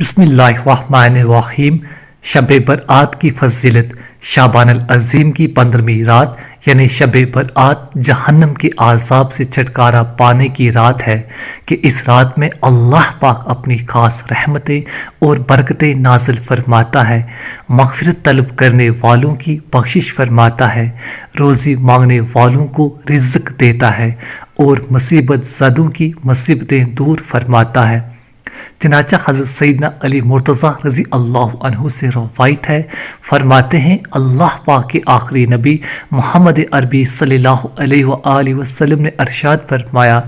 بسم اللہ الرحمن الرحیم۔ شب برات کی فضیلت شعبان العظیم کی 15ویں رات یعنی شب برات جہنم کے عذاب سے چھٹکارا پانے کی رات ہے کہ اس رات میں اللہ پاک اپنی خاص رحمتیں اور برکتیں نازل فرماتا ہے، مغفرت طلب کرنے والوں کی بخشش فرماتا ہے، روزی مانگنے والوں کو رزق دیتا ہے اور مصیبت زدوں کی مصیبتیں دور فرماتا ہے۔ چنانچہ حضرت سیدنا علی مرتضیٰ رضی اللہ عنہ سے روایت ہے، فرماتے ہیں اللہ پاک کے آخری نبی محمد عربی صلی اللہ علیہ وآلہ وسلم نے ارشاد فرمایا،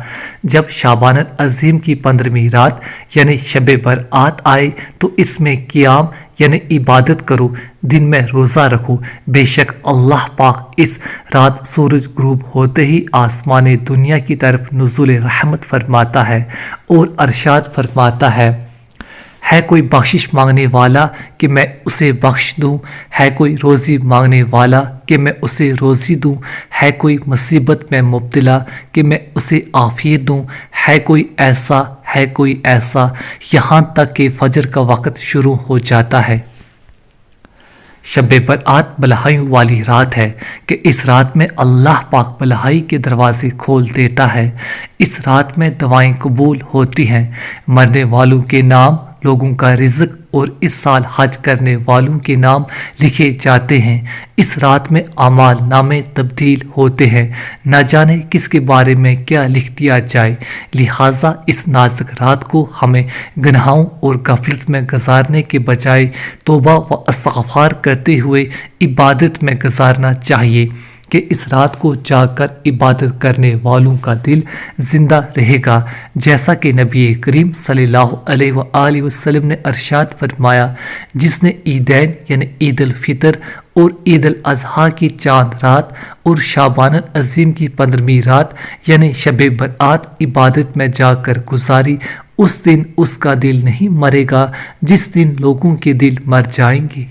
جب شعبان العظیم کی 15ویں رات یعنی شب برات آئے تو اس میں قیام یعنی عبادت کرو، دن میں روزہ رکھو، بے شک اللہ پاک اس رات سورج غروب ہوتے ہی آسمان دنیا کی طرف نزول رحمت فرماتا ہے اور ارشاد فرماتا ہے کوئی بخشش مانگنے والا کہ میں اسے بخش دوں، ہے کوئی روزی مانگنے والا کہ میں اسے روزی دوں، ہے کوئی مصیبت میں مبتلا کہ میں اسے عافیت دوں، ہے کوئی ایسا یہاں تک کہ فجر کا وقت شروع ہو جاتا ہے۔ شب برات بلہائیوں والی رات ہے کہ اس رات میں اللہ پاک بلہائی کے دروازے کھول دیتا ہے۔ اس رات میں دعائیں قبول ہوتی ہیں، مرنے والوں کے نام، لوگوں کا رزق اور اس سال حج کرنے والوں کے نام لکھے جاتے ہیں۔ اس رات میں اعمال نامے تبدیل ہوتے ہیں، نہ جانے کس کے بارے میں کیا لکھ دیا جائے، لہٰذا اس نازک رات کو ہمیں گناہوں اور غفلت میں گزارنے کے بجائے توبہ و استغفار کرتے ہوئے عبادت میں گزارنا چاہیے کہ اس رات کو جاگ کر عبادت کرنے والوں کا دل زندہ رہے گا، جیسا کہ نبی کریم صلی اللہ علیہ وآلہ وسلم نے ارشاد فرمایا، جس نے عیدین یعنی عید الفطر اور عید الاضحیٰ کی چاند رات اور شعبان العظیم کی 15ویں رات یعنی شب برات عبادت میں جا کر گزاری، اس دن اس کا دل نہیں مرے گا جس دن لوگوں کے دل مر جائیں گے۔